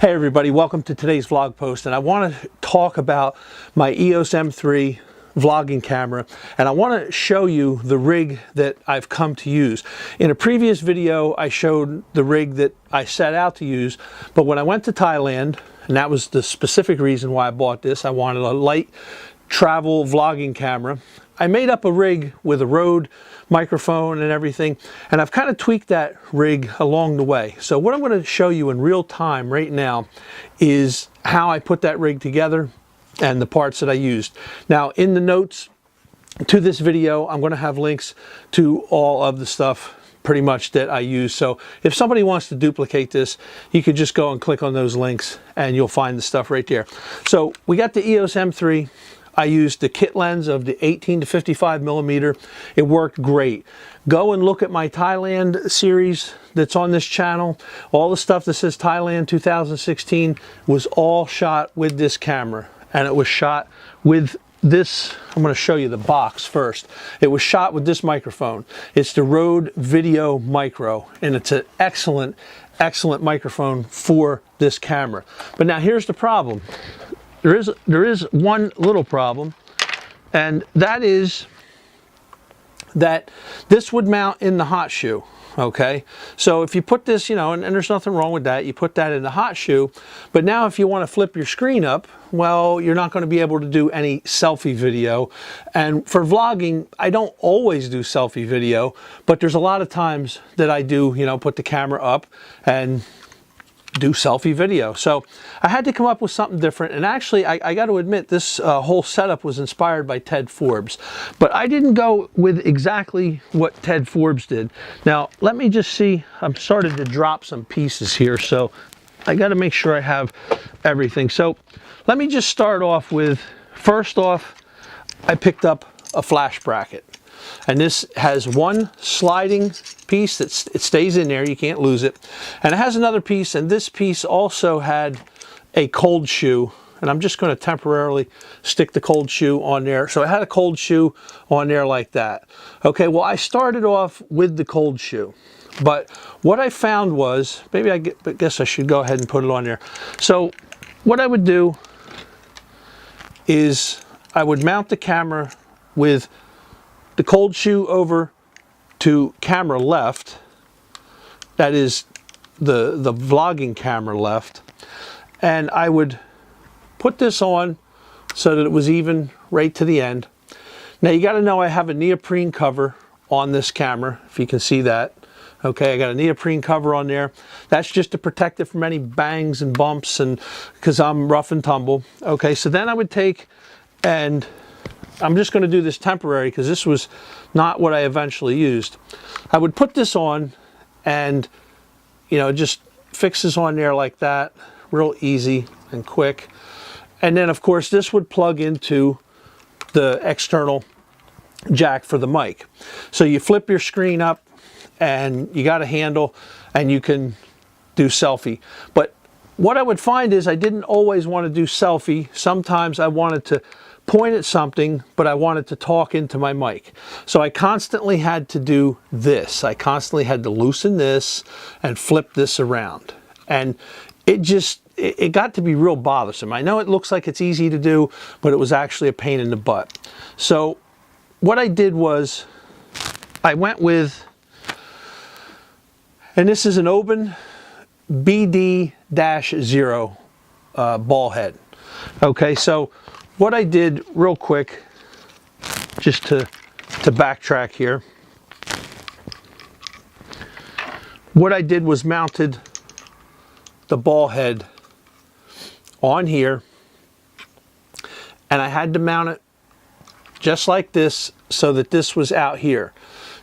Hey everybody, welcome to today's vlog post, and I want to talk about my EOS M3 vlogging camera, and I want to show you the rig that I've come to use. In a previous video I showed the rig that I set out to use, but when I went to Thailand, and that was the specific reason why I bought this, I wanted a light travel vlogging camera. I made up a rig with a Rode microphone and everything, and I've kind of tweaked that rig along the way. So what I'm going to show you in real time right now is how I put that rig together and the parts that I used. Now in the notes to this video I'm going to have links to all of the stuff pretty much that I use. So if somebody wants to duplicate this, you could just go and click on those links and you'll find the stuff right there. So we got the EOS M3. I used the kit lens of the 18 to 55 millimeter. It worked great. Go and look at my Thailand series that's on this channel. All the stuff that says Thailand 2016 was all shot with this camera, and it was shot with this. I'm going to show you the box first. It was shot with this microphone. It's the Rode Video Micro, and it's an excellent microphone for this camera. But now here's the problem. There is one little problem, and that is that this would mount in the hot shoe. Okay, so if you put this, you know, and there's nothing wrong with that, you put that in the hot shoe, but now if you want to flip your screen up, well, you're not going to be able to do any selfie video. And for vlogging, I don't always do selfie video, but there's a lot of times that I do, you know, put the camera up and do selfie video. So I had to come up with something different, and actually I got to admit this whole setup was inspired by Ted Forbes, but I didn't go with exactly what Ted Forbes did. Now let me just see, I'm starting to drop some pieces here, so I got to make sure I have everything. So let me just start off with, first off, I picked up a flash bracket. And this has one sliding piece that it stays in there, you can't lose it. And it has another piece, and this piece also had a cold shoe. And I'm just going to temporarily stick the cold shoe on there. So I had a cold shoe on there like that. Okay, well I started off with the cold shoe. But what I found was, maybe I guess I should go ahead and put it on there. So what I would do is I would mount the camera with the cold shoe over to camera left, that is the vlogging camera left, and I would put this on so that it was even right to the end. Now you got to know I have a neoprene cover on this camera, if you can see that. Okay, I got a neoprene cover on there. That's just to protect it from any bangs and bumps, and because I'm rough and tumble. Okay, so then I would take, and I'm just going to do this temporary because this was not what I eventually used. I would put this on, and you know, it just fixes on there like that, real easy and quick. And then of course this would plug into the external jack for the mic. So you flip your screen up and you got a handle and you can do selfie. But what I would find is I didn't always want to do selfie. Sometimes I wanted to point at something, but I wanted to talk into my mic. So I constantly had to do this. I constantly had to loosen this and flip this around. And it got to be real bothersome. I know it looks like it's easy to do, but it was actually a pain in the butt. So what I did was I went with, and this is an Oben BD-0 ball head. Okay, so what I did real quick, just to backtrack here, what I did was mounted the ball head on here, and I had to mount it just like this so that this was out here.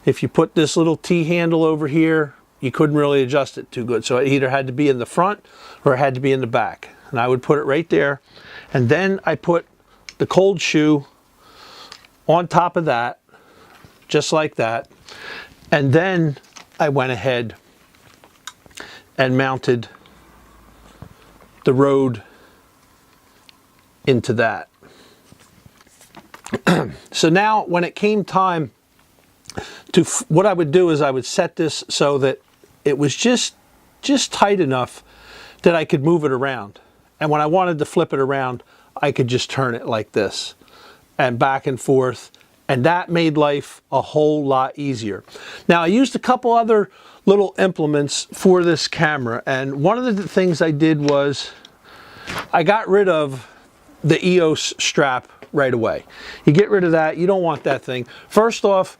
If you put this little T handle over here, you couldn't really adjust it too good. So it either had to be in the front or it had to be in the back. And I would put it right there, and then I put the cold shoe on top of that, just like that. And then I went ahead and mounted the Rode into that. So now when it came time to, what I would do is I would set this so that it was just tight enough that I could move it around. And when I wanted to flip it around, I could just turn it like this and back and forth. And that made life a whole lot easier. Now, I used a couple other little implements for this camera. And one of the things I did was I got rid of the EOS strap right away. You get rid of that. You don't want that thing. First off,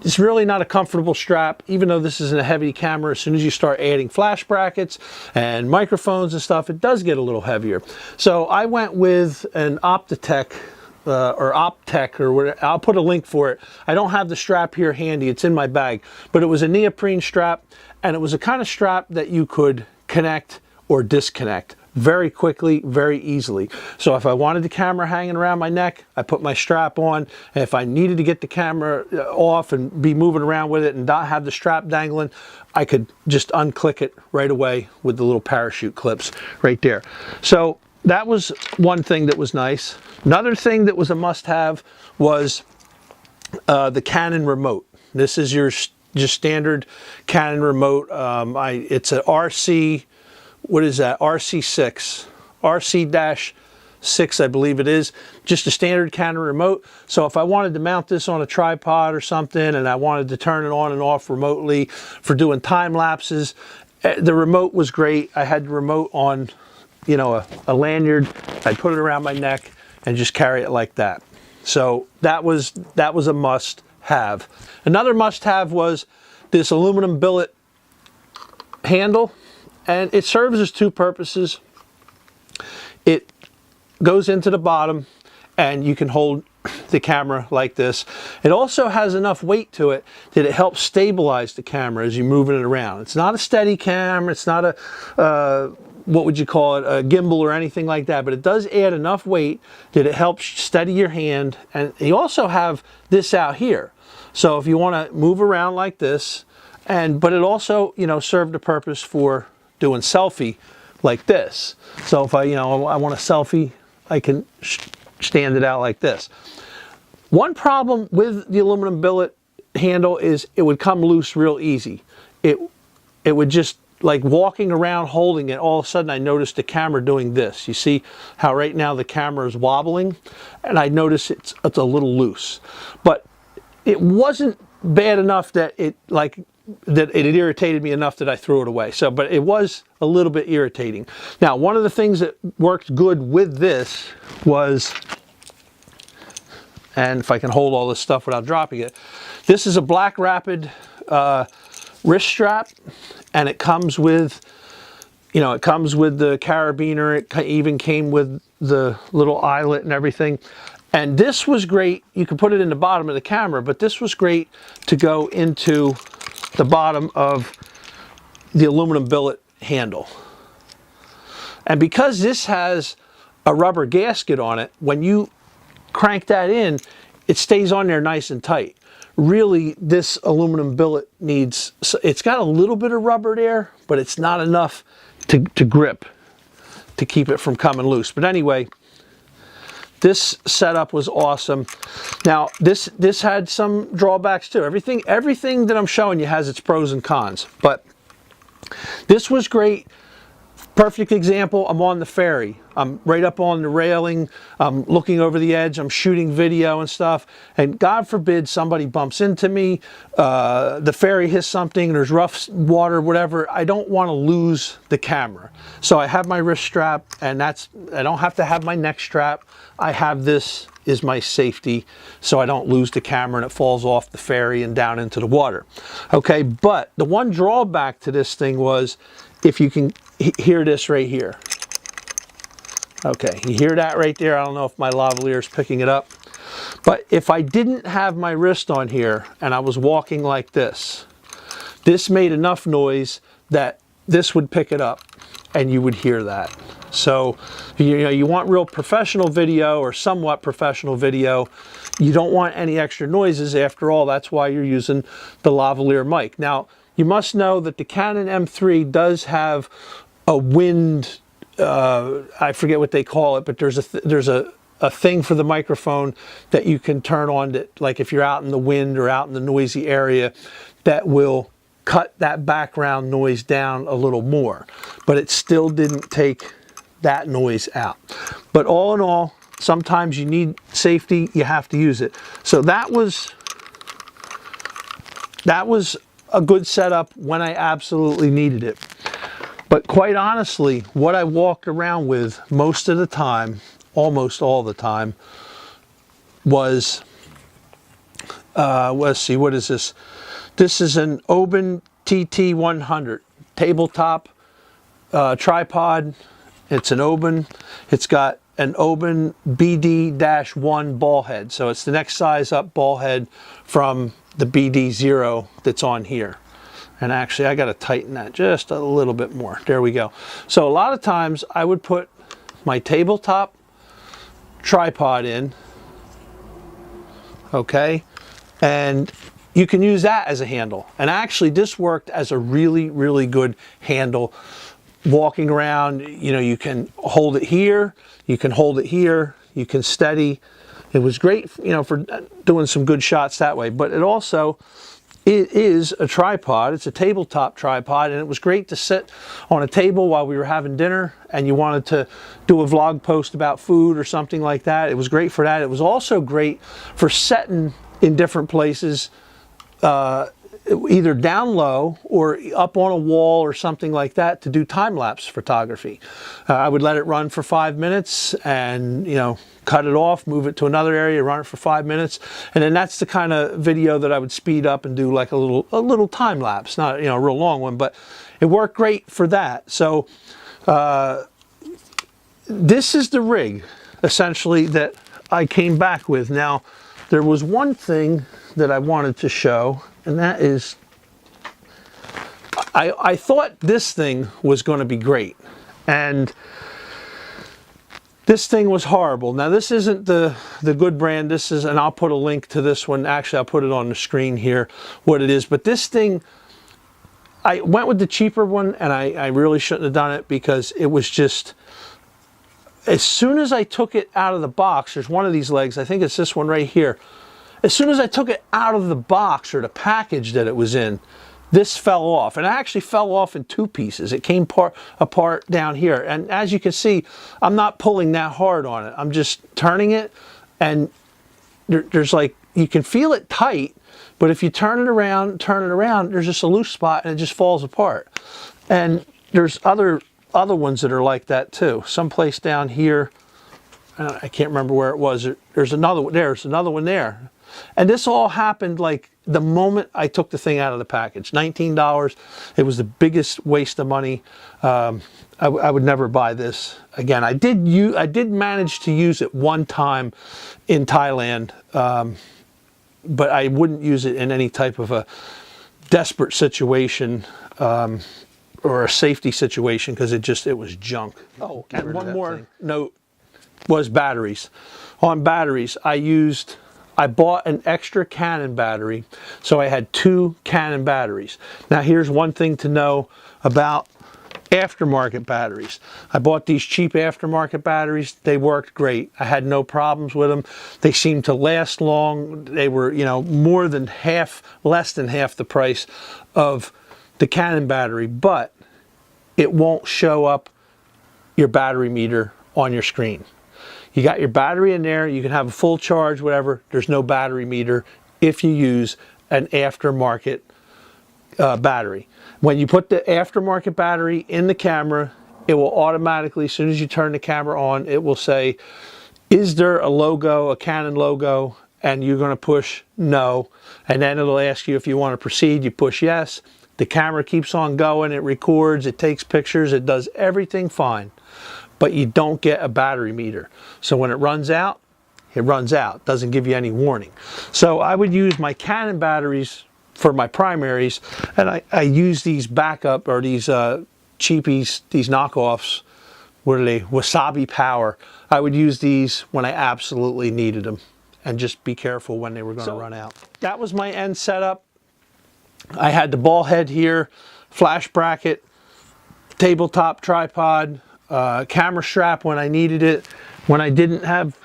it's really not a comfortable strap, even though this is a heavy camera. As soon as you start adding flash brackets and microphones and stuff, it does get a little heavier. So I went with an Optitech or Optech, or whatever. I'll put a link for it. I don't have the strap here handy. It's in my bag. But it was a neoprene strap, and it was a kind of strap that you could connect or disconnect very quickly, very easily. So if I wanted the camera hanging around my neck, I put my strap on. And if I needed to get the camera off and be moving around with it and not have the strap dangling, I could just unclick it right away with the little parachute clips right there. So that was one thing that was nice. Another thing that was a must-have was the Canon Remote. This is your just standard Canon Remote. It's a RC. What is that? RC6, RC-6, I believe it is. Just a standard Canon remote. So if I wanted to mount this on a tripod or something, and I wanted to turn it on and off remotely for doing time lapses, the remote was great. I had the remote on, you know, a lanyard. I'd put it around my neck and just carry it like that. So that was a must-have. Another must-have was this aluminum billet handle. And it serves as two purposes. It goes into the bottom and you can hold the camera like this. It also has enough weight to it that it helps stabilize the camera as you're moving it around. It's not a steady camera. It's not a, what would you call it, a gimbal or anything like that. But it does add enough weight that it helps steady your hand. And you also have this out here. So if you want to move around like this, but it also, you know, served a purpose for doing selfie like this. So if I want a selfie, I can stand it out like this. One problem with the aluminum billet handle is it would come loose real easy. It would just, like walking around holding it, all of a sudden I noticed the camera doing this. You see how right now the camera is wobbling, and I noticed it's a little loose. But it wasn't bad enough that it irritated me enough that I threw it away. So, but it was a little bit irritating. Now, one of the things that worked good with this was, and if I can hold all this stuff without dropping it, this is a Black Rapid wrist strap, and it comes with, you know, it comes with the carabiner. It even came with the little eyelet and everything. And this was great. You could put it in the bottom of the camera, but this was great to go into the bottom of the aluminum billet handle. And because this has a rubber gasket on it, when you crank that in, it stays on there nice and tight. Really, this aluminum billet needs, it's got a little bit of rubber there, but it's not enough to grip to keep it from coming loose. But anyway, this setup was awesome. Now, this had some drawbacks too. Everything that I'm showing you has its pros and cons, but this was great. Perfect example, I'm on the ferry. I'm right up on the railing. I'm looking over the edge. I'm shooting video and stuff. And God forbid somebody bumps into me, the ferry hits something, there's rough water, whatever. I don't want to lose the camera. So I have my wrist strap, and I don't have to have my neck strap. I have this is my safety, so I don't lose the camera and it falls off the ferry and down into the water. Okay, but the one drawback to this thing was, if you can hear this right here. Okay, you hear that right there? I don't know if my lavalier is picking it up. But if I didn't have my wrist on here and I was walking like this, this made enough noise that this would pick it up and you would hear that. So, you know, you want real professional video or somewhat professional video. You don't want any extra noises. After all, that's why you're using the lavalier mic. Now, you must know that the Canon M3 does have a wind, I forget what they call it, but there's a thing for the microphone that you can turn on that, like if you're out in the wind or out in the noisy area, that will cut that background noise down a little more, but it still didn't take that noise out. But all in all, sometimes you need safety, you have to use it. So that was a good setup when I absolutely needed it. But quite honestly, what I walked around with most of the time, almost all the time, was, let's see, what is this? This is an Oben TT100 tabletop tripod. It's an Oben. It's got an Oben BD-1 ball head. So it's the next size up ball head from the BD0 that's on here. And actually, I got to tighten that just a little bit more. There we go. So a lot of times I would put my tabletop tripod in, okay, and you can use that as a handle. And actually, this worked as a really, really good handle. Walking around, you know, you can hold it here, you can hold it here, you can steady. It was great, you know, for doing some good shots that way. But it also, it is a tripod. It's a tabletop tripod, and it was great to sit on a table while we were having dinner and you wanted to do a vlog post about food or something like that. It was great for that. It was also great for setting in different places, either down low or up on a wall or something like that, to do time-lapse photography. I would let it run for 5 minutes and, you know, cut it off, move it to another area, run it for 5 minutes, and then that's the kind of video that I would speed up and do like a little time lapse, not, you know, a real long one, but it worked great for that. So this is the rig essentially that I came back with. Now, there was one thing that I wanted to show, and that is, I thought this thing was going to be great, and this thing was horrible. Now, this isn't the good brand. This is, and I'll put a link to this one. Actually, I'll put it on the screen here, what it is. But this thing, I went with the cheaper one, and I really shouldn't have done it, because it was just, as soon as I took it out of the box, there's one of these legs, I think it's this one right here. As soon as I took it out of the box or the package that it was in, this fell off. And it actually fell off in two pieces. It came apart down here. And as you can see, I'm not pulling that hard on it. I'm just turning it, and there's like, you can feel it tight, but if you turn it around, there's just a loose spot and it just falls apart. And there's other ones that are like that too. Someplace down here, I can't remember where it was. There's another one there. There's another one there. And this all happened like the moment I took the thing out of the package. $19. It was the biggest waste of money. I would never buy this again. I did manage to use it one time in Thailand, but I wouldn't use it in any type of a desperate situation or a safety situation, because it was junk. Oh, and one more note was batteries. On batteries, I bought an extra Canon battery, so I had 2 Canon batteries. Now, here's one thing to know about aftermarket batteries. I bought these cheap aftermarket batteries. They worked great. I had no problems with them. They seemed to last long. They were, you know, less than half the price of the Canon battery, but it won't show up your battery meter on your screen. You got your battery in there, you can have a full charge, whatever. There's no battery meter if you use an aftermarket battery. When you put the aftermarket battery in the camera, it will automatically, as soon as you turn the camera on, it will say, is there a logo, a Canon logo? And you're going to push no. And then it'll ask you if you want to proceed. You push yes. The camera keeps on going. It records. It takes pictures. It does everything fine. But you don't get a battery meter. So when it runs out, it runs out. Doesn't give you any warning. So I would use my Canon batteries for my primaries, and I use these backup, or these cheapies, these knockoffs. What are they? Wasabi Power. I would use these when I absolutely needed them, and just be careful when they were going to run out. That was my end setup. I had the ball head here, flash bracket, tabletop tripod, camera strap when I needed it. When I didn't have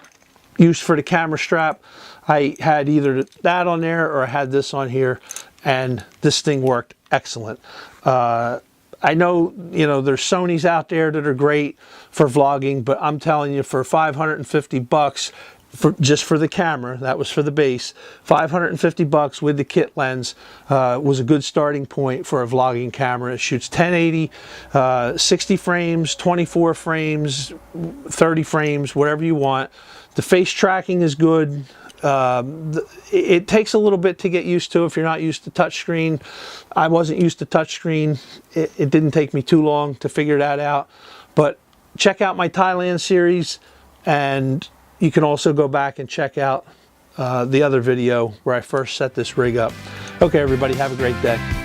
use for the camera strap, I had either that on there or I had this on here, and this thing worked excellent. I know, you know, there's Sonys out there that are great for vlogging, but I'm telling you, for 550 bucks, just for the camera, that was for the base, 550 bucks with the kit lens was a good starting point for a vlogging camera. It shoots 1080, 60 frames, 24 frames, 30 frames, whatever you want. The face tracking is good. It takes a little bit to get used to if you're not used to touchscreen. I wasn't used to touchscreen. It didn't take me too long to figure that out. But check out my Thailand series, and you can also go back and check out the other video where I first set this rig up. Okay, everybody, have a great day.